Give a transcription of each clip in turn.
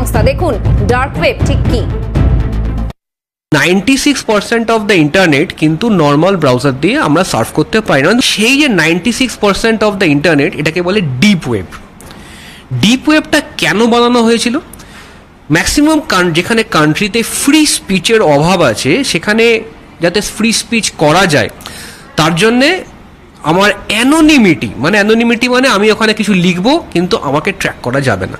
সংস্থা। দেখুন dark web ঠিক কি। 96% অফ দ্য ইন্টারনেট কিন্তু নর্মাল ব্রাউজার দিয়ে আমরা সার্ভ করতে পারি না। সেই যে 96% অফ দ্য ইন্টারনেট, এটাকে বলে ডিপ ওয়েব। ডিপ ওয়েবটা কেন বানানো হয়েছিল? ম্যাক্সিমাম যেখানে কান্ট্রিতে ফ্রি স্পিচের অভাব আছে, সেখানে যাতে ফ্রি স্পিচ করা যায় তার জন্যে আমার অ্যানোনিমিটি মানে আমি ওখানে কিছু লিখবো কিন্তু আমাকে ট্র্যাক করা যাবে না,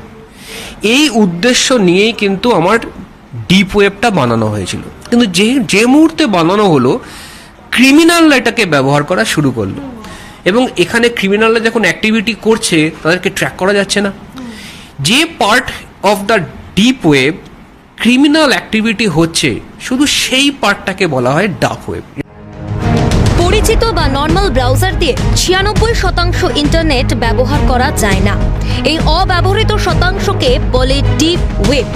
এই উদ্দেশ্য নিয়েই কিন্তু আমার ডিপ ওয়েবটা বানানো হয়েছিল। কিন্তু যে মুহূর্তে বানানো হলো, ক্রিমিনালরা এটাকে ব্যবহার করা শুরু করলো, এবং এখানে ক্রিমিনালরা যখন অ্যাক্টিভিটি করছে তাদেরকে ট্র্যাক করা যাচ্ছে না। যে part of the deep web criminal activity হচ্ছে, শুধু সেই পার্টটাকে বলা হয় ডার্ক ওয়েব। পরিচিত বা নর্মাল ব্রাউজার দিয়ে 96% ইন্টারনেট ব্যবহার করা যায় না। এই অব্যবহৃত শতাংশকে বলে ডিপ ওয়েব।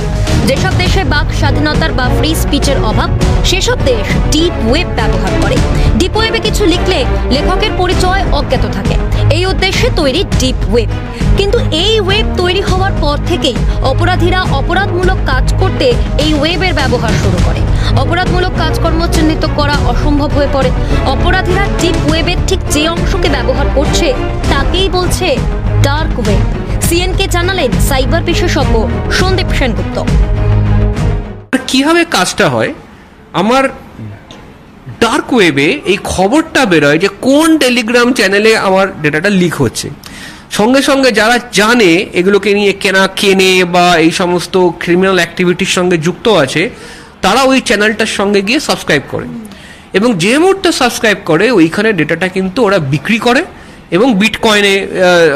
যেসব দেশে বাক স্বাধীনতার বা ফ্রি স্পিচের অভাব, সেসব দেশ ডিপ ওয়েব ব্যবহার করে। ডিপ ওয়েবে কিছু লিখলে লেখকের পরিচয় অজ্ঞাত থাকে, এই উদ্দেশ্যে তৈরি ডিপ ওয়েব। কিন্তু এই ওয়েব তৈরি হওয়ার পর থেকেই অপরাধীরা অপরাধমূলক কাজ করতে এই ওয়েবের ব্যবহার শুরু করে। অপরাধমূলক কাজকর্ম চিহ্নিত করা অসম্ভব হয়ে পড়ে। অপরাধীরা ডিপ ওয়েবের ঠিক যে অংশকে ব্যবহার করছে তাকেই বলছে ডার্ক ওয়েব। সিএনকে জানালেন সাইবার বিশেষজ্ঞ সন্দীপ সেনগুপ্ত। কিভাবে কাজটা হয়, আমার ডার্ক ওয়েবে এই খবরটা বেরোয় যে কোন টেলিগ্রাম চ্যানেলে আমার ডেটাটা লিক হচ্ছে। সঙ্গে সঙ্গে যারা জানে এগুলোকে নিয়ে কেনে বা এই সমস্ত ক্রিমিনাল অ্যাক্টিভিটির সঙ্গে যুক্ত আছে, তারা ওই চ্যানেলটার সঙ্গে গিয়ে সাবস্ক্রাইব করে, এবং যে মুহূর্তে সাবস্ক্রাইব করে ওইখানে ডেটাটা কিন্তু ওরা বিক্রি করে, এবং বিটকয়েনে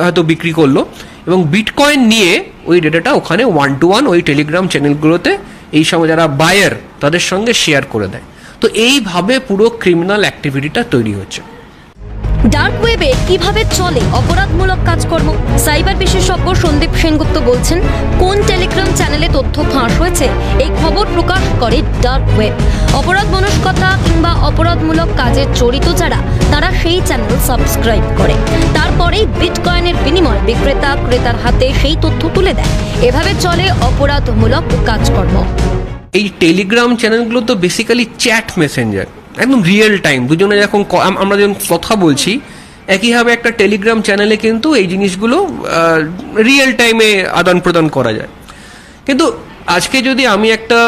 হয়তো বিক্রি করলো, এবং বিটকয়েন নিয়ে ওই ডেটাটা ওখানে 1-to-1 ওই টেলিগ্রাম চ্যানেলগুলোতে এই সময় যারা বায়ার তাদের সঙ্গে শেয়ার করে দেয়। তো এইভাবে পুরো ক্রিমিনাল অ্যাক্টিভিটিটা তৈরি হচ্ছে। ডার্ক ওয়েবে কিভাবে চলে অপরাধমূলক কাজকর্ম? সাইবার বিশেষজ্ঞ সন্দীপ সেনগুপ্ত বলছেন, কোন টেলিগ্রাম চ্যানেলে তথ্য ফাঁস হয়েছে এই খবর প্রকাশ করে ডার্ক ওয়েব। অপরাধ মনস্কতা কিংবা অপরাধমূলক কাজে জড়িত যারা, তারা সেই চ্যানেল সাবস্ক্রাইব করে। তারপরেই বিটকয়েনের বিনিময়ে বিক্রেতা ক্রেতার হাতে সেই তথ্য তুলে দেয়। এভাবে চলে অপরাধমূলক কাজকর্ম। এই টেলিগ্রাম চ্যানেলগুলো তো বেসিক্যালি চ্যাট মেসেঞ্জার, একদম রিয়েল টাইম। দুজনে যখন আমরা যখন কথা বলছি, একইভাবে একটা টেলিগ্রাম চ্যানেলে কিন্তু এই জিনিসগুলো রিয়েল টাইমে আদান প্রদান করা যায়। কিন্তু আজকে যদি আমি একটা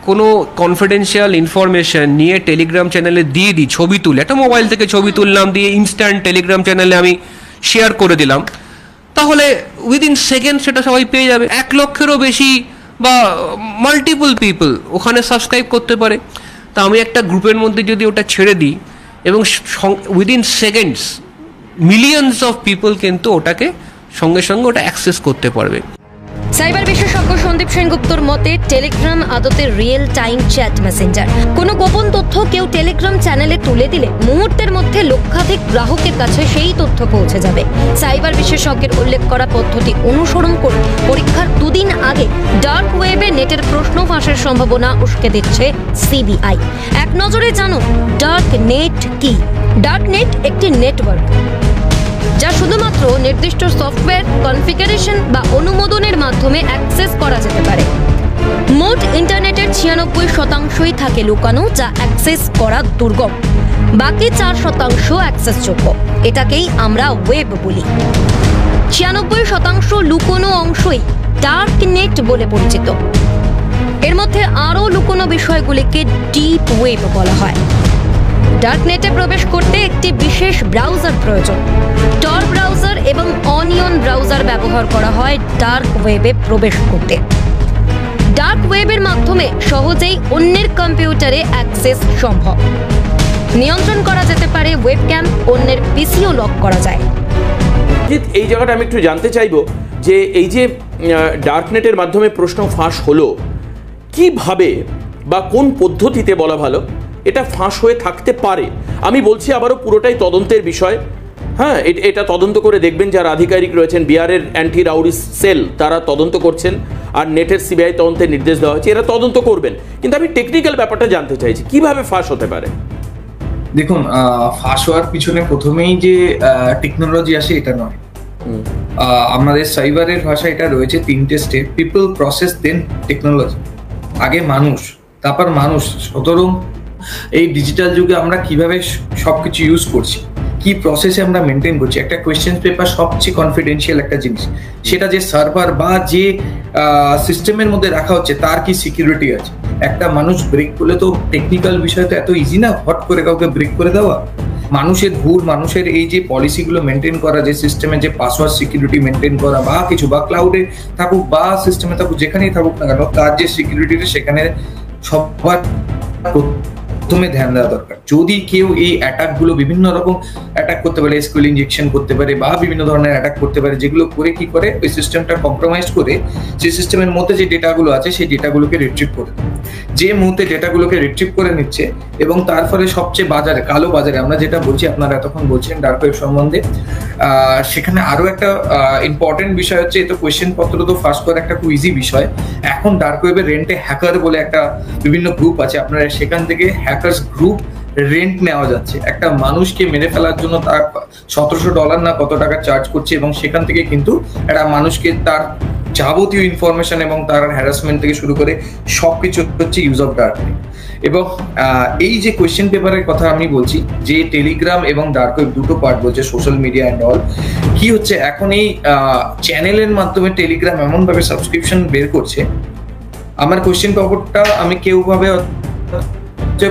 কোনো কনফিডেন্সিয়াল ইনফরমেশন নিয়ে টেলিগ্রাম চ্যানেলে দিয়ে দিই, ছবি তুলে, একটা মোবাইল থেকে ছবি তুললাম, দিয়ে ইনস্ট্যান্ট টেলিগ্রাম চ্যানেলে আমি শেয়ার করে দিলাম, তাহলে উইদিন সেকেন্ড সেটা সবাই পেয়ে যাবে। 1 লক্ষেরও বেশি বা মাল্টিপল পিপল ওখানে সাবস্ক্রাইব করতে পারে। তা আমি একটা গ্রুপের মধ্যে যদি ওটা ছেড়ে দিই, এবং within seconds millions of people কিন্তু ওটাকে সঙ্গে সঙ্গে ওটা অ্যাক্সেস করতে পারবে। সাইবার বিশেষজ্ঞ সন্দীপ সেনগুপ্তর মতে, টেলিগ্রাম আদতে রিয়েল টাইম চ্যাট মেসেঞ্জার। কোনো গোপন তথ্য কেউ টেলিগ্রাম চ্যানেলে তুলে দিলে মুহূর্তের মধ্যে লক্ষাধিক গ্রাহকের কাছে সেই তথ্য পৌঁছে যাবে। সাইবার বিশেষজ্ঞের উল্লেখ করা পদ্ধতি অনুসরণ করে পরীক্ষার 2 দিন আগে ডার্ক ওয়েবে নেটের প্রশ্ন ফাঁসের সম্ভাবনা উস্কে দিচ্ছে সিবিআই। এক নজরে জানুন ডার্ক নেট কি। ডার্ক নেট একটি নেটওয়ার্ক যা শুধুমাত্র নির্দিষ্ট সফটওয়্যার কনফিগারেশন বা অনুমোদনের মাধ্যমে অ্যাক্সেস করা যেতে পারে। মোট ইন্টারনেটের 96%ই থাকে লুকানো, যা অ্যাক্সেস করা দুর্গম। বাকি 4% অ্যাক্সেসযোগ্য। এটাকেই আমরা ওয়েব বলি। 96% লুকোনো অংশই ডার্ক নেট বলে পরিচিত। এর মধ্যে আরও লুকোনো বিষয়গুলিকে ডিপ ওয়েব বলা হয়। ডার্কনেটে প্রবেশ করতে একটি বিশেষ ব্রাউজার প্রয়োজন। টর ব্রাউজার এবং অনিয়ন ব্রাউজার ব্যবহার করা হয় ডার্ক ওয়েবে প্রবেশ করতে। ডার্ক ওয়েবের মাধ্যমে সহজেই অন্যের কম্পিউটারে অ্যাক্সেস সম্ভব। নিয়ন্ত্রণ করা যেতে পারে ওয়েবক্যাম, অন্যের পিসিও লক করা যায়। এই জায়গাটা আমি একটু জানতে চাইবো যে এই যে ডার্কনেটের মাধ্যমে প্রশ্ন ফাঁস হলো, কিভাবে বা কোন পদ্ধতিতে বলা ভালো এটা ফাঁস হয়ে থাকতে পারে? আমি বলছি আবারও, পুরোটাই তদন্তের বিষয়। হ্যাঁ, এটা তদন্ত করে দেখবেন যারা আধিকারিক রয়েছেন, বিহারের অ্যান্টি রাউডি সেল তারা তদন্ত করছেন, আর নেটের সিবিআই তদন্তের নির্দেশ দেওয়া হয়েছে, এরা তদন্ত করবেন। কিন্তু আমি টেকনিক্যাল ব্যাপারটা জানতে চাইছি, কিভাবে ফাঁস হতে পারে? দেখুন, ফাঁস হওয়ার পিছনে প্রথমেই যে টেকনোলজি আসে এটা নয়। আমাদের সাইবারের ভাষা এটা রয়েছে 3টে স্টেপ: পিপল, প্রসেস, দেন টেকনোলজি। আগে মানুষ, তারপর মানুষ। সুতরাং এই ডিজিটাল যুগে আমরা কিভাবে সবকিছু ইউজ করছি, কি প্রসেসে আমরা মেনটেন করছি। একটা কোয়েশ্চেন পেপার সবচেয়ে কনফিডেন্সিয়াল একটা জিনিস, সেটা যে সার্ভার বা যে সিস্টেমের মধ্যে রাখা হচ্ছে তার কি সিকিউরিটি আছে। একটা মানুষ ব্রেক করলে তো টেকনিক্যাল বিষয় তো এত ইজি না হট করে কাউকে ব্রেক করে দেওয়া। মানুষের ভুল, মানুষের এই যে পলিসিগুলো মেনটেন করা, যে সিস্টেমে যে পাসওয়ার্ড সিকিউরিটি মেনটেন করা বা কিছু, বা ক্লাউডে থাকুক বা সিস্টেমে থাকুক, যেখানেই থাকুক না কেন, তার যে সিকিউরিটিটা সেখানে সবার প্রথমে ধ্যান দেওয়া দরকার। যদি কেউ এই অ্যাটাকগুলো বিভিন্ন রকম অ্যাটাক করতে পারে, এসকিউএল ইনজেকশন করতে পারে বা বিভিন্ন ধরনের অ্যাটাক করতে পারে, যেগুলো করে কি করে ওই সিস্টেমটা কম্প্রোমাইজ করে সেই সিস্টেমের মধ্যে যে ডেটাগুলো আছে সেই ডেটাগুলোকে রিট্রিভ করে দেয়। যে মুহূর্তে ডেটাগুলোকে রিট্রিভ করে নিচ্ছে এবং তার ফলে সবচেয়ে বাজারে, কালো বাজারে আমরা যেটা বলছি, আপনারা এতক্ষণ বলছেন ডার্ক ওয়েব সম্বন্ধে, সেখানে আরো একটা ইম্পর্টেন্ট বিষয় হচ্ছে, এত কোয়েশ্চেন পত্র তো ফাঁস করা একটা খুব ইজি বিষয়। এখন ডার্ক ওয়েবের রেন্টে হ্যাকার বলে একটা বিভিন্ন গ্রুপ আছে, আপনারা সেখান থেকে হ্যাকার্স গ্রুপ রেন্ট নেওয়া যাচ্ছে। একটা মানুষকে মেরে ফেলার জন্য তার $1700 না কত টাকা চার্জ করছে, এবং সেখান থেকে কিন্তু একটা মানুষকে তার যাবতীয় ইনফরমেশন এবং তার হ্যারাসমেন্ট থেকে শুরু করে সবকিছু হচ্ছে ইউজ অফ ডার্ক ওয়েব। এবং এই যে কোয়েশ্চেন পেপারের কথা আমি বলছি, যে টেলিগ্রাম এবং ডার্ক ওয়েব দুটো পার্ট বলছে, সোশ্যাল মিডিয়া অ্যান্ড অল। কি হচ্ছে এখন এই চ্যানেলের মাধ্যমে টেলিগ্রাম এমন ভাবে সাবস্ক্রিপশন বের করছে, আমার কোয়েশ্চেন পেপারটা আমি কেউ ভাবে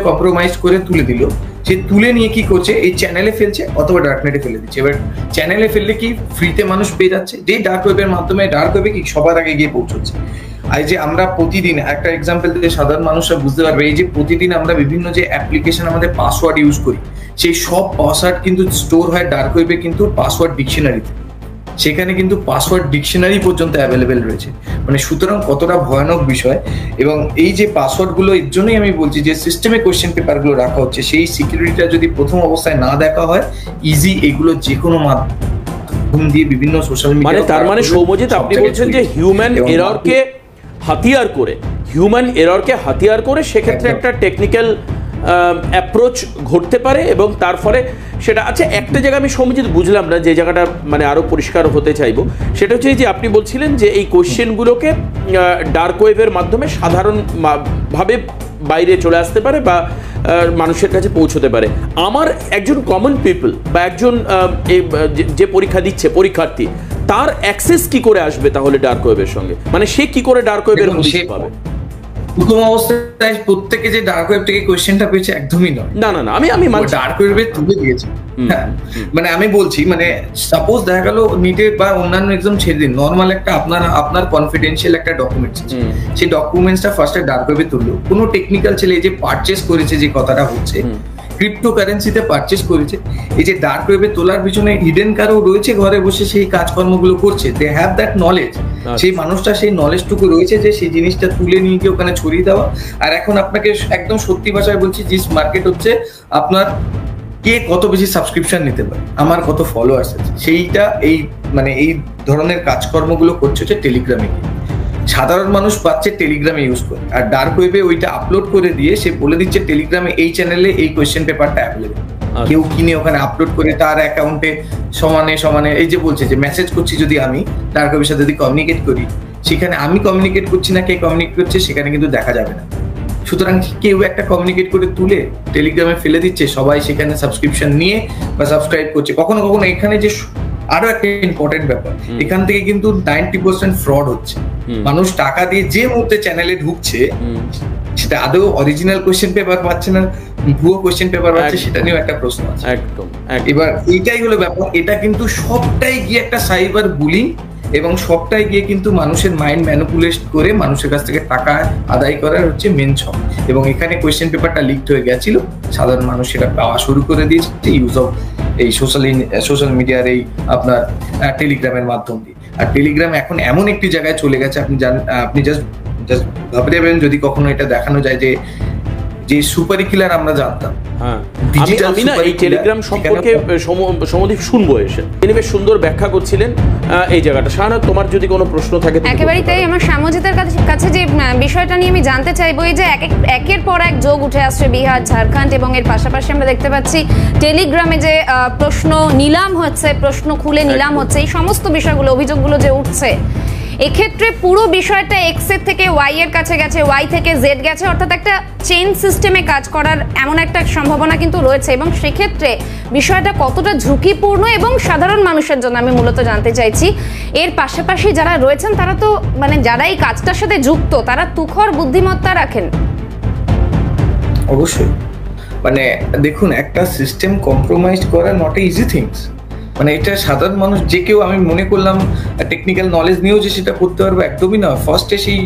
কম্প্রোমাইজ করে তুলে দিল, সে তুলে নিয়ে কি করছে, এই চ্যানেলে ফেলছে অথবা ডার্কনেটে ফেলে দিচ্ছে। এবার চ্যানেলে ফেললে কি ফ্রিতে মানুষ পেয়ে যাচ্ছে, যে ডার্ক ওয়েবের মাধ্যমে ডার্ক ওয়েবে কি সবার আগে গিয়ে পৌঁছচ্ছে। এই যে আমরা প্রতিদিন একটা এক্সাম্পল দিয়ে সাধারণ মানুষরা বুঝতে পারবে, এই যে প্রতিদিন আমরা বিভিন্ন যে অ্যাপ্লিকেশন আমাদের পাসওয়ার্ড ইউজ করি, সেই সব পাসওয়ার্ড কিন্তু স্টোর হয় ডার্ক ওয়েবে কিন্তু পাসওয়ার্ড ডিকশনারিতে। সেখানে কিন্তু পাসওয়ার্ড ডিকশনারি পর্যন্ত অ্যাভেলেবেল রয়েছে। মানে সুতরাং কতটা ভয়ানক বিষয়। এবং এই যে পাসওয়ার্ডগুলো, এর জন্যই আমি বলছি যে সিস্টেমে কোয়েশ্চেন পেপারগুলো রাখা হচ্ছে, সেই সিকিউরিটিটা যদি প্রথম অবস্থায় না দেখা হয়, ইজি এগুলো যে কোনো মাধ্যম দিয়ে বিভিন্ন সোশ্যাল মিডিয়া, মানে তার মানে সৌম্যজিৎ আপনি বলছেন যে হিউম্যান এররকে হাতিয়ার করে সেক্ষেত্রে একটা টেকনিক্যাল অ্যাপ্রোচ ঘটতে পারে এবং তার ফলে সেটা আচ্ছা একটা জায়গা আমি সৌম্যজিৎ বুঝলাম না, যে জায়গাটা মানে আরো পরিষ্কার হতে চাইবো, সেটা হচ্ছে যে আপনি বলছিলেন যে এই কোয়েশ্চেনগুলোকে ডার্ক ওয়েবের মাধ্যমে সাধারণ ভাবে বাইরে চলে আসতে পারে বা মানুষের কাছে পৌঁছতে পারে। আমার একজন কমন পিপল বা একজন যে পরীক্ষা দিচ্ছে পরীক্ষার্থী, তার অ্যাক্সেস কি করে আসবে তাহলে ডার্ক ওয়েবের সঙ্গে, মানে সে কি করে ডার্ক ওয়েবের হদিশ পাবে? প্রথম অবস্থায় প্রত্যেকে যে ডার্ক ওয়েব থেকে কোয়েশ্চেনটা পেয়েছে একদমই নয়। না আমি ডার্ক ওয়েবে তুলে দিয়েছি। হ্যাঁ, মানে আমি বলছি, মানে সাপোজ দেখা গেল নিটে বা অন্যান্য এক্সাম ছেড়ে দিন, নর্মাল একটা আপনার কনফিডেন্সিয়াল একটা ডকুমেন্টস, সেই ডকুমেন্টসটা ফার্স্টে ডার্ক ওয়েবে তুললো। কোনো টেকনিক্যাল ছেলে যে পারচেস করেছে, যে কথাটা হচ্ছে ক্রিপ্টোকারেন্সিতে পারচেস করেছে, এই যে ডার্ক ওয়েবে তোলার পিছনে হিডেন কারও রয়েছে, ঘরে বসে সেই কাজকর্মগুলো করছে, দে হ্যাভ দ্যাট নলেজ। সেই মানুষটা সেই নলেজটুকু রয়েছে যে সেই জিনিসটা তুলে নিয়ে গিয়ে ওখানে ছড়িয়ে দেওয়া। আর এখন আপনাকে একদম সত্যি ভাষায় বলছি, যে মার্কেট হচ্ছে আপনার কে কত বেশি সাবস্ক্রিপশন নিতে পারে, আমার কত ফলোয়ার্স আছে, সেইটা এই মানে এই ধরনের কাজকর্মগুলো করছে হচ্ছে টেলিগ্রামে। সাধারণ মানুষ পাচ্ছে টেলিগ্রামে ইউজ করে, আর ডার্ক ওয়েবে ওইটা আপলোড করে দিয়ে সে বলে দিচ্ছে টেলিগ্রামে এই চ্যানেলে এই কোয়েশ্চেন পেপারটা অ্যাভেলেবেল। কেউ কিনে ওখানে আপলোড করে তার অ্যাকাউন্টে সমানে এই যে বলছে যে মেসেজ করছি, যদি আমি ডার্ক ওয়েবের সাথে যদি কমিউনিকেট করি, সেখানে আমি কমিউনিকেট করছি না কে কমিউনিকেট করছে সেখানে কিন্তু দেখা যাবে না। সুতরাং কেউ একটা কমিউনিকেট করে তুলে টেলিগ্রামে ফেলে দিচ্ছে, সবাই সেখানে সাবস্ক্রিপশন নিয়ে বা সাবস্ক্রাইব করছে। কখনো কখনো এখানে যে আরো একটা ইম্পর্টেন্ট ব্যাপার, এখান থেকে কিন্তু 90% ফ্রড হচ্ছে। মানুষ টাকা দিয়ে যে মুহূর্তে চ্যানেলে ঢুকছে, সেটা আদৌ অরিজিনাল কোয়েশ্চেন পেপার পাচ্ছে না ভুয়ো কোয়েশ্চেন পেপার পাচ্ছে, সেটা নিয়েও একটা প্রশ্ন আছে। একদম। এবার এইটাই হলো ব্যাপার, এটা কিন্তু সবটাই গিয়ে একটা সাইবার বুলিং এবং সবটাই গিয়ে কিন্তু মানুষের মাইন্ড ম্যানিপুলেট করে মানুষের কাছ থেকে টাকা আদায় করার হচ্ছে মেন ছক। এবং এখানে কোয়েশ্চেন পেপারটা লিকড হয়ে গেছিল, সাধারণ মানুষ সেটা পাওয়া শুরু করে দিয়েছে ইউজ অফ এই সোশ্যাল মিডিয়ার এই আপনার টেলিগ্রামের মাধ্যম দিয়ে। আর টেলিগ্রাম এখন এমন একটি জায়গায় চলে গেছে, আপনি জাস্ট ভাবতে পারবেন যদি কখনো এটা দেখানো যায় যে সুপারি কিলার আমরা জানতাম। আমি না এই টেলিগ্রাম সম্পর্কে সমধিক শুনবো এসে, তিনি বেশ সুন্দর ব্যাখ্যা করছিলেন এই জায়গাটা। শাহানা, তোমার যদি কোনো প্রশ্ন থাকে? একেবারেই তাই। আমার সামজিতের কাছে যে বিষয়টা নিয়ে আমি জানতে চাইবো, এই যে একের পর এক যোগ উঠে আসছে বিহার, ঝাড়খণ্ড এবং এর পাশাপাশি আমরা দেখতে পাচ্ছি টেলিগ্রামে যে প্রশ্ন নিলাম হচ্ছে, প্রশ্ন খুলে নিলাম হচ্ছে, এই সমস্ত বিষয়গুলো, অভিযোগগুলো যে উঠছে, এক্ষেত্রে পুরো বিষয়টা এক্স এর থেকে ওয়াই এর কাছে গেছে, ওয়াই থেকে জেড গেছে, অর্থাৎ একটা চেইন সিস্টেমে কাজ করার এমন একটা সম্ভাবনা কিন্তু রয়েছে। এবং সেক্ষেত্রে বিষয়টা কতটা ঝুঁকিপূর্ণ এবং সাধারণ মানুষের জন্য আমি মূলত জানতে চাইছি। এর পাশাপাশি যারা রয়েছেন তারা তো মানে যারা এই কাজটার সাথে যুক্ত তারা তুখর বুদ্ধিমত্তা রাখেন। অবশ্যই, মানে দেখুন, একটা সিস্টেম কম্প্রোমাইজ করা নট এ ইজি থিংস। মানে এটা সাধারণ মানুষ যে কেউ, আমি মনে করলাম টেকনিক্যাল নলেজ নিয়েও যে সেটা করতে পারবো, একদমই না। ফার্স্টে সেই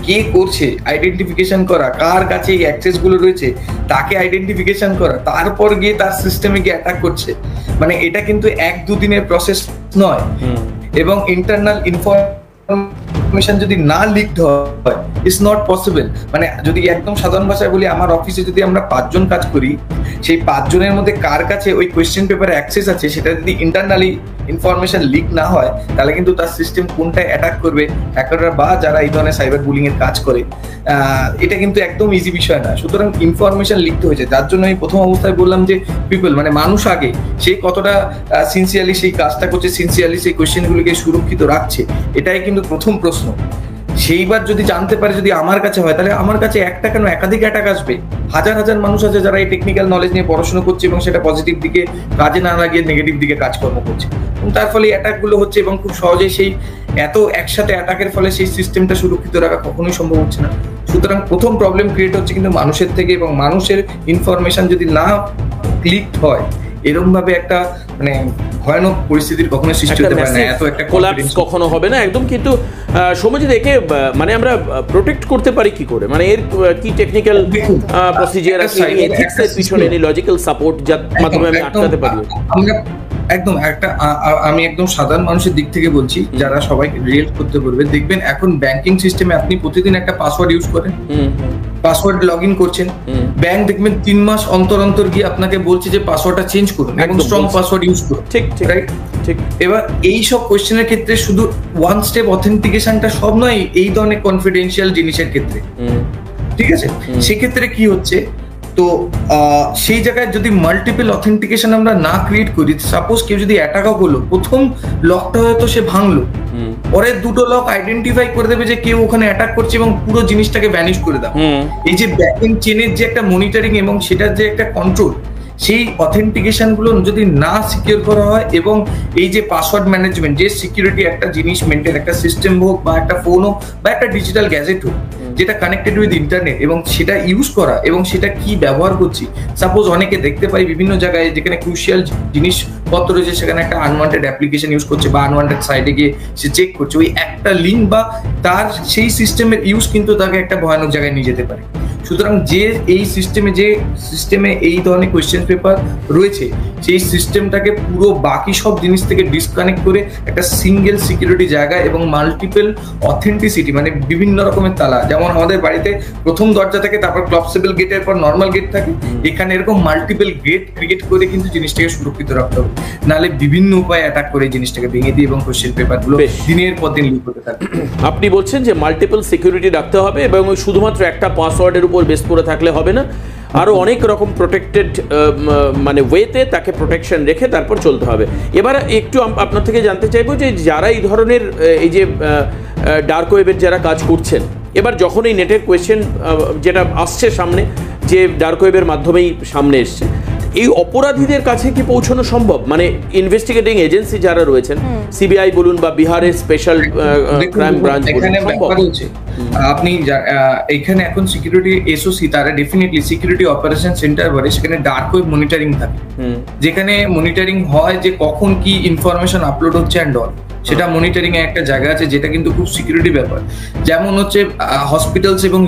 কে করছে আইডেন্টিফিকেশন করা, কার কাছে এই অ্যাক্সেস গুলো রয়েছে তাকে আইডেন্টিফিকেশন করা, তারপর গিয়ে তার সিস্টেমে গিয়ে অ্যাটাক করছে। মানে এটা কিন্তু 1-2 দিনের প্রসেস নয়। এবং ইন্টারনাল ইনফরমেশন যদি না লিকড হয়, ইটস নট পসিবল। মানে যদি একদম সাধারণ ভাষায় বলি, আমার অফিসে যদি আমরা 5 জন কাজ করি, সেই 5 জনের মধ্যে কার কাছে ওই কোয়েশ্চেন পেপারে অ্যাক্সেস আছে সেটা যদি ইন্টারনালি ইনফরমেশন লিক না হয়, তাহলে কিন্তু তার সিস্টেম কোনটায় অ্যাটাক করবে হ্যাকাররা বা যারা এই ধরনের সাইবার বুলিং এর কাজ করে, এটা কিন্তু একদম ইজি বিষয় না। সুতরাং ইনফরমেশন লিকড হয়েছে, যার জন্য আমি প্রথম অবস্থায় বললাম যে পিপল, মানে মানুষ আগে, সে কতটা সিনসিয়ারলি সেই কাজটা করছে, সিনসিয়ারলি সেই কোয়েশ্চেনগুলোকে সুরক্ষিত রাখছে, এটাই কিন্তু প্রথম প্রশ্ন। সেইবার যদি জানতে পারে যদি আমার কাছে হয়, তাহলে আমার কাছে একটা কেন একাধিক অ্যাটাক আসবে। হাজার হাজার মানুষ আছে যারা এই টেকনিক্যাল নলেজ নিয়ে পড়াশোনা করছে এবং সেটা পজিটিভ দিকে কাজে না লাগিয়ে নেগেটিভ দিকে কাজকর্ম করছে, এবং তার ফলে অ্যাটাকগুলো হচ্ছে। এবং খুব সহজেই সেই এত একসাথে অ্যাটাকের ফলে সেই সিস্টেমটা সুরক্ষিত রাখা কখনোই সম্ভব হচ্ছে না। সুতরাং প্রথম প্রবলেম ক্রিয়েট হচ্ছে কিন্তু মানুষের থেকে, এবং মানুষের ইনফরমেশন যদি না ক্লিক হয়, এরকম ভাবে একটা মানে ভয়ানক পরিস্থিতির কখনো সৃষ্টি হতে পারে না, এত একটা কোলাপস কখনো হবে না একদম। কিন্তু সমাজে একে মানে আমরা প্রোটেক্ট করতে পারি কি করে, মানে এর কি টেকনিক্যাল প্রসিজার আছে, এথিক্স এর পিছনে এনি লজিক্যাল সাপোর্ট যার মাধ্যমে আমি আটকাতে পারি? আমরা একদম আমি একদম সাধারণ মানুষের দিক থেকে বলছি, যারা সবাই রিয়েল করতে পারবে। দেখবেন এখন ব্যাংকিং সিস্টেমে আপনি প্রতিদিন একটা পাসওয়ার্ড ইউজ করেন, পাসওয়ার্ড লগ ইন করছেন, ব্যাংক দেখবেন 3 মাস অন্তর অন্তর গিয়ে আপনাকে বলছে যে পাসওয়ার্ডটা চেঞ্জ করুন এবং স্ট্রং পাসওয়ার্ড ইউজ করুন। ঠিক রাইট, ঠিক। এবার এই সব কোয়েশ্চেনের ক্ষেত্রে শুধু ওয়ান স্টেপ অথেন্টিকেশনটা সব নয়, এই ধরনের কনফিডেন্সিয়াল জিনিসের ক্ষেত্রে, ঠিক আছে? সেক্ষেত্রে কি হচ্ছে, তো সেই জায়গায় যদি মাল্টিপল অথেন্টিকেশন আমরা না ক্রিয়েট করি, সাপোজ কেউ যদি অ্যাটাকও করলো, প্রথম লকটা হয়তো সে ভাঙলো, পরে 2টো লক আইডেন্টিফাই করে দেবে যে কেউ ওখানে অ্যাটাক করছে এবং পুরো জিনিসটাকে ভ্যানিশ করে দাও। এই যে ব্যাকএন্ড চেনের যে একটা মনিটরিং এবং সেটার যে একটা কন্ট্রোল, সেই অথেন্টিকেশন গুলো যদি না সিকিউর করা হয়, এবং এই যে পাসওয়ার্ড ম্যানেজমেন্ট, যে সিকিউরিটি একটা জিনিস মেনটেন, একটা সিস্টেম হোক বা একটা ফোন হোক বা একটা ডিজিটাল গ্যাজেট হোক যেটা কানেক্টেড উইথ ইন্টারনেট, এবং সেটা ইউজ করা এবং সেটা কি ব্যবহার করছি। সাপোজ অনেকে দেখতে পাই বিভিন্ন জায়গায় যেখানে ক্রুশিয়াল জিনিসপত্র রয়েছে, সেখানে একটা আনওয়ান্টেড অ্যাপ্লিকেশন ইউজ করছে বা আনওয়ান্টেড সাইটে গিয়ে সে চেক করছে, ওই একটা লিঙ্ক বা তার সেই সিস্টেমের ইউজ কিন্তু তাকে একটা ভয়ানক জায়গায় নিয়ে যেতে পারে। সুতরাং যে এই সিস্টেমে এই ধরনের কোয়েশ্চেন পেপার রয়েছে, সেই সিস্টেমটাকে পুরো বাকি সব জিনিস থেকে ডিসকানেক্ট করে একটা সিঙ্গেল সিকিউরিটি জায়গা এবং মাল্টিপল অথেন্টিসিটি, মানে বিভিন্ন রকমের তালা, যেমন আমাদের বাড়িতে প্রথম দরজা থাকে, তারপর ক্লপসেবল গেটের পর নর্মাল গেট থাকে, এখানে এরকম মাল্টিপল গেট ক্রিয়েট করে কিন্তু জিনিসটাকে সুরক্ষিত রাখতে হবে, নাহলে বিভিন্ন উপায়ে অ্যাটাক করে জিনিসটাকে ভেঙে দিয়ে এবং কোয়েশ্চেন পেপারগুলো দিনের পর দিন লিক হতে থাকে। আপনি বলছেন যে মাল্টিপল সিকিউরিটি রাখতে হবে এবং শুধুমাত্র একটা পাসওয়ার্ডের উপর বেস করে থাকলে হবে না, আরো অনেক রকম প্রোটেক্টেড মানে ওয়েতে তাকে প্রোটেকশন রেখে তারপর চলতে হবে। এবার একটু আপনার থেকে জানতে চাইবো যে যারা এই ধরনের এই যে ডার্ক ওয়েবের যারা কাজ করছেন, এবার যখন এই নেটের কোয়েশ্চেন যেটা আসছে সামনে, যে ডার্ক ওয়েবের মাধ্যমেই সামনে এসছে, এই অপরাধীদের কাছে কি পৌঁছানো সম্ভব? মানে ইনভেস্টিগেটিং এজেন্সি যারা রয়েছেন, সিবিআই বলুন বা বিহারের স্পেশাল ক্রাইম ব্রাঞ্চ বলুন, আপনি এখানে এখন সিকিউরিটি এসওসি তারা ডেফিনেটলি সিকিউরিটি অপারেশন সেন্টার বলে, সেখানে ডার্ক ওয়েব মনিটরিং থাকে, যেখানে মনিটরিং হয় যে কখন কি ইনফরমেশন আপলোড হচ্ছে অ্যান্ড অল, সেটা মনিটরিং এর একটা জায়গা আছে, যেটা কিন্তু খুব সিকিউরিটি ব্যাপার। যেমন হচ্ছে হসপিটালস এবং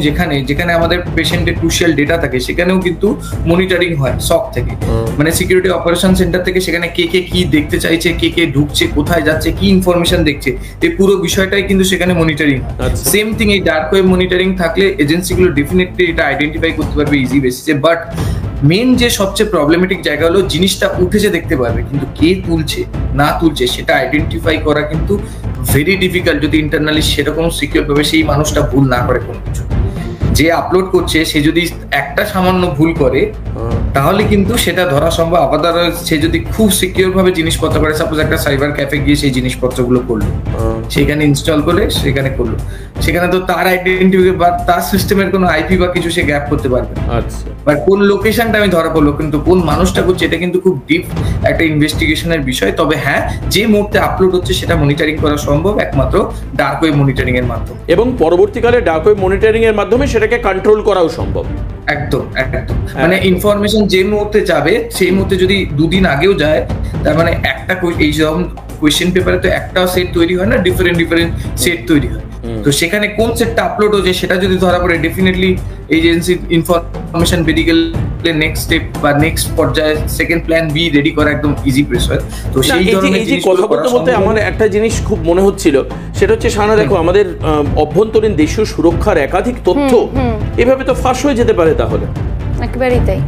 যেখানে আমাদের পেশেন্টের ক্রুশিয়াল ডেটা থাকে, সেখানেও কিন্তু মনিটরিং হয় সক থেকে, মানে সিকিউরিটি অপারেশন সেন্টার থেকে, সেখানে কে কি দেখতে চাইছে, কে ঢুকছে, কোথায় যাচ্ছে, কি ইনফরমেশন দেখছে, এই পুরো বিষয়টাই কিন্তু সেখানে মনিটরিং। সেম থিং এই ডার্ক ওয়েব মনিটরিং থাকলে এজেন্সিগুলো ডেফিনেটলি এটা আইডেন্টিফাই করতে পারবে ইজি বেসিসে। বাট মেন যে সবচেয়ে প্রবলেমেটিক জায়গা হলো জিনিসটা উঠেছে দেখতে পারবে, কিন্তু কে তুলছে না তুলছে সেটা আইডেন্টিফাই করা কিন্তু ভেরি ডিফিকাল্ট, যদি ইন্টারনালি সেরকম সিকিউর ভাবে সেই মানুষটা ভুল না করে কোনো কিছু। যে আপলোড করছে সে যদি একটা সামান্য ভুল করে তাহলে কিন্তু সেটা ধরা সম্ভব। আবার সে যদি খুব সিকিউর ভাবে জিনিসপত্র করে, সাপোজ একটা সাইবার ক্যাফে গিয়ে সেই জিনিসপত্রগুলো করলো, সেখানে ইনস্টল করে সেখানে করলো, সেখানে তো তার আইডেন্টিটি বা তার সিস্টেমের কোনো আইপি বা কিছু সে গ্যাপ করতে পারবে। আচ্ছা, বা কোন লোকেশনটা আমি ধরা পড়লো, কিন্তু কোন মানুষটা করছে এটা কিন্তু খুব ডিপ একটা ইনভেস্টিগেশনের বিষয়। তবে হ্যাঁ, যে মুহূর্তে আপলোড হচ্ছে সেটা মনিটরিং করা সম্ভব একমাত্র ডার্ক ওয়েব মনিটরিং এর মাধ্যমে, এবং পরবর্তীকালে ডার্ক ওয়েব মনিটরিং এর মাধ্যমে সেটাকে কন্ট্রোল করাও সম্ভব। একদম একদম, মানে ইনফরমেশন যে মুহূর্তে যাবে সেই মুহূর্তে যদি দুদিন আগেও যায়, তার মানে একটা এই যেমন কোয়েশ্চেন পেপারে তো একটা সেট তৈরি হয় না, ডিফারেন্ট সেট তৈরি হয়। তো সেখানে কোন সেটটা আপলোড হচ্ছে সেটা যদি ধরা পড়ে, ডেফিনেটলি এজেন্সি ইনফরমেশন বেরিয়ে গেলে নেক্সট স্টেপ বা নেক্সট পর্যায়ে সেকেন্ড প্ল্যান বি রেডি করা একদম ইজি প্রেসার। তো সেই ধরনের কথা বলতে বলতে আমার একটা জিনিস খুব মনে হচ্ছিল, সেটা হচ্ছে সানা, দেখো আমাদের অভ্যন্তরীণ দেশীয় সুরক্ষার একাধিক তথ্য এভাবে তো ফাঁস হয়ে যেতে পারে। তাহলে একেবারেই তাই।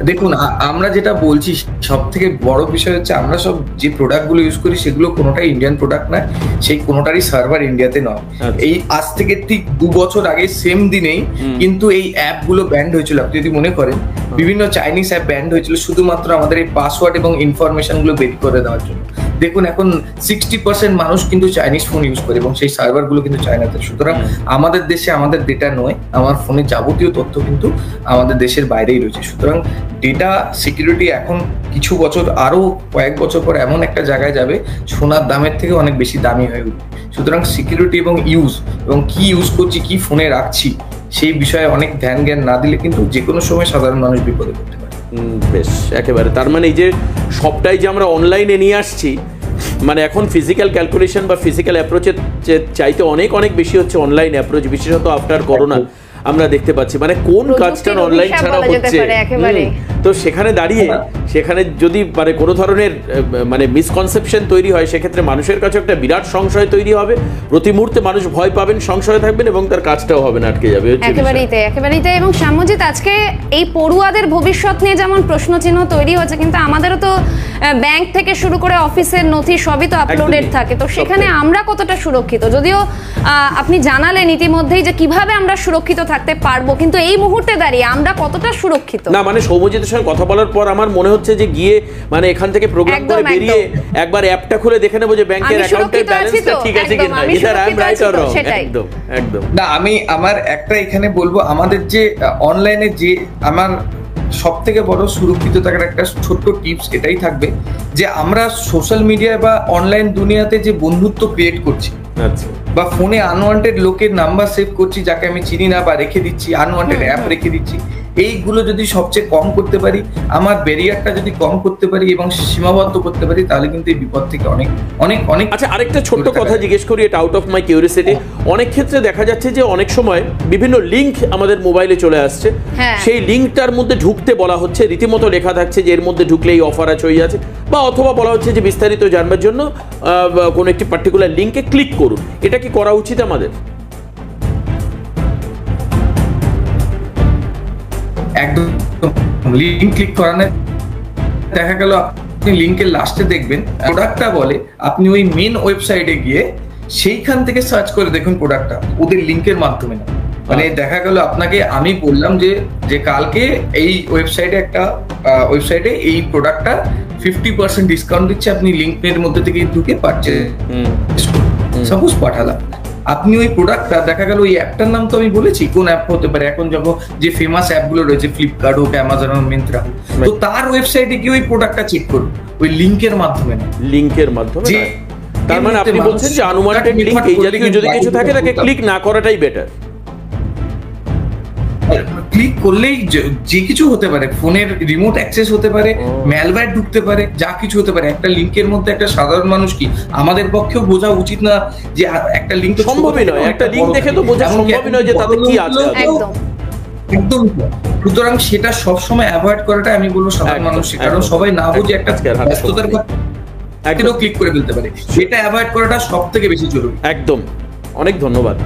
দেখুন, আমরা যেটা বলছি সব থেকে বড় বিষয় হচ্ছে আমরা সব যে প্রোডাক্টগুলো ইউজ করি সেগুলো কোনোটাই ইন্ডিয়ান প্রোডাক্ট নয়, সেই কোনোটারই সার্ভার ইন্ডিয়াতে নয়। এই আজ থেকে ঠিক 2 বছর আগে সেম দিনেই কিন্তু এই অ্যাপগুলো ব্যান্ড হয়েছিল। আপনি যদি মনে করেন, বিভিন্ন চাইনিজ অ্যাপ ব্যান্ড হয়েছিল শুধুমাত্র আমাদের এই পাসওয়ার্ড এবং ইনফরমেশন গুলো বের করে দেওয়ার জন্য। দেখুন, এখন 60% মানুষ কিন্তু চাইনিজ ফোন ইউজ করে এবং সেই সার্ভারগুলো কিন্তু চায়নাতে। সুতরাং আমাদের দেশে আমাদের ডেটা নয়, আমার ফোনের যাবতীয় তথ্য কিন্তু আমাদের দেশের বাইরেই রয়েছে। সুতরাং ডেটা সিকিউরিটি এখন কিছু বছর, আরো কয়েক বছর পর এমন একটা জায়গায় যাবে সোনার দামের থেকে অনেক বেশি দামি হয়ে উঠবে। সুতরাং সিকিউরিটি এবং কি ইউজ করছি, কি ফোনে রাখছি, সেই বিষয়ে অনেক ধ্যান জ্ঞান না দিলে কিন্তু যে কোনো সময় সাধারণ মানুষ বিপদে পড়তে পারে। বেশ, একেবারে। তার মানে এই যে সবটাই যে আমরা অনলাইনে নিয়ে আসছি, মানে এখন ফিজিক্যাল ক্যালকুলেশন বা ফিজিক্যাল অ্যাপ্রোচের চাইতে অনেক অনেক বেশি হচ্ছে অনলাইন অ্যাপ্রোচ, বিশেষত আফটার করোনা আমরা দেখতে পাচ্ছি। মানে কোন কাজটা অনলাইন ছাড়া হচ্ছে, তো সেখানে দাঁড়িয়ে সেখানে যদি মানে কোনো ধরনের মানে মিসকনসেপশন তৈরি হয়, সেক্ষেত্রে মানুষের কাছে একটা বিরাট সংশয় তৈরি হবে। প্রতি মুহূর্তে মানুষ ভয় পাবেন, সংশয় থাকবেন এবং তার কাজটাও হবে না, আটকে যাবে। একেবারেই তাই। এবং সাম্যজিৎ, আজকে এই পড়ুয়াদের ভবিষ্যৎ নিয়ে যেমন প্রশ্নচিহ্ন তৈরি হচ্ছে, কিন্তু আমাদেরও তো ব্যাংক থেকে শুরু করে অফিসের নথি সবই তো আপলোডেড থাকে। তো সেখানে আমরা কতটা সুরক্ষিত? যদিও আপনি জানালেন ইতিমধ্যেই যে কিভাবে আমরা সুরক্ষিত থাকতে পারবো, কিন্তু এই মুহূর্তে দাঁড়িয়ে আমরা কতটা সুরক্ষিত? না, মানে সৌম্যজিতের সঙ্গে কথা বলার পর আমার মনে হচ্ছে যে গিয়ে মানে এখান থেকে প্রোগ্রাম করে বেরিয়ে একবার অ্যাপটা খুলে দেখে নেবো যে ব্যাংকের অ্যাকাউন্টের ব্যালেন্সটা ঠিক আছে কিনা। Either I am right or wrong? একদম একদম না, আমি আমার একটা এখানে বলবো, আমাদের যে অনলাইনে যে আমার সব থেকে বড় সুরক্ষিত থাকার একটা ছোট্ট টিপস এটাই থাকবে যে আমরা সোশ্যাল মিডিয়া বা অনলাইন দুনিয়াতে যে বন্ধুত্ব ক্রিয়েট করছি, আচ্ছা, বা ফোনে আনওয়ান্টেড লোকের নাম্বার সেভ করছি যাকে আমি চিনি না, বা রেখে দিচ্ছি, আনওয়ান্টেড অ্যাপ রেখে দিচ্ছি, এইগুলো যদি সবচেয়ে কম করতে পারি, আমার ব্যারিয়ারটা যদি কম করতে পারি এবং সীমাবদ্ধ করতে পারি, তাহলে কিন্তু এই বিপদ থেকে অনেক অনেক অনেক। আচ্ছা, আরেকটা ছোট্ট কথা জিজ্ঞেস করি, এটা আউট অফ মাই কিউরিওসিটি। অনেক ক্ষেত্রে দেখা যাচ্ছে যে অনেক সময় বিভিন্ন লিঙ্ক আমাদের মোবাইলে চলে আসছে, সেই লিঙ্কটার মধ্যে ঢুকতে বলা হচ্ছে, রীতিমতো লেখা থাকছে যে এর মধ্যে ঢুকলে এই অফার আছে, ওই আছে, বা অথবা বলা হচ্ছে যে বিস্তারিত জানবার জন্য কোনো একটি পার্টিকুলার লিঙ্কে ক্লিক করুন। এটা কি করা উচিত আমাদের? একদম লিঙ্ক ক্লিক করানো, দেখা গেল আপনি লিঙ্কের লাস্টে দেখবেন প্রোডাক্টটা বলে, আপনি ওই মেন ওয়েবসাইটে গিয়ে সেইখান থেকে সার্চ করে দেখুন প্রোডাক্টটা, ওদের লিঙ্কের মাধ্যমে না। মানে দেখা গেল আপনাকে আমি বললাম যে কালকে এই ওয়েবসাইটে এই প্রোডাক্টটা 50% ডিসকাউন্ট দিচ্ছে, আপনি লিঙ্কের মধ্যে থেকে ঢুকে পারচেজ সাপোজ পাঠালাম, আপনি ওই প্রোডাক্টটা দেখা গেল ওই অ্যাপটার নাম তো আমি বলেছি কোন অ্যাপ হতে পারে, এখন যখন যে ফেমাস অ্যাপগুলো রয়েছে ফ্লিপকার্ট হোক, অ্যামাজন হোক, মিন্ত্রা, তো তার ওয়েবসাইটে গিয়ে ওই প্রোডাক্টটা চেক করুন, ওই লিঙ্কের মাধ্যমে না। লিঙ্কের মাধ্যমে? তার মানে আপনি বলছেন যে আনওয়ান্টেড লিঙ্ক এই জাতীয় যদি কিছু থাকে তাকে ক্লিক না করাটাই বেটার। ক্লিক করলেই যে কিছু হতে পারে, ফোনের রিমোট অ্যাক্সেস হতে পারে, ম্যালওয়্যার ঢুকতে পারে, যা কিছু হতে পারে। একটা লিংকের মধ্যে একটা সাধারণ মানুষ কি, আমাদের পক্ষেও বোঝা উচিত না যে একটা লিংক তো সম্ভবই নয়, একটা লিংক দেখে তো বোঝা সম্ভবই নয় যে তাতে কি আছে। একদম। সুতরাং সেটা সবসময় অ্যাভয়েড করাটা আমি বলবো সাধারণ মানুষের, কারণ সবাই না বুঝে একটা ব্যস্ততার একদম ক্লিক করে ফেলতে পারে, সেটা অ্যাভয়েড করাটা সব থেকে বেশি জরুরি। একদম, অনেক ধন্যবাদ।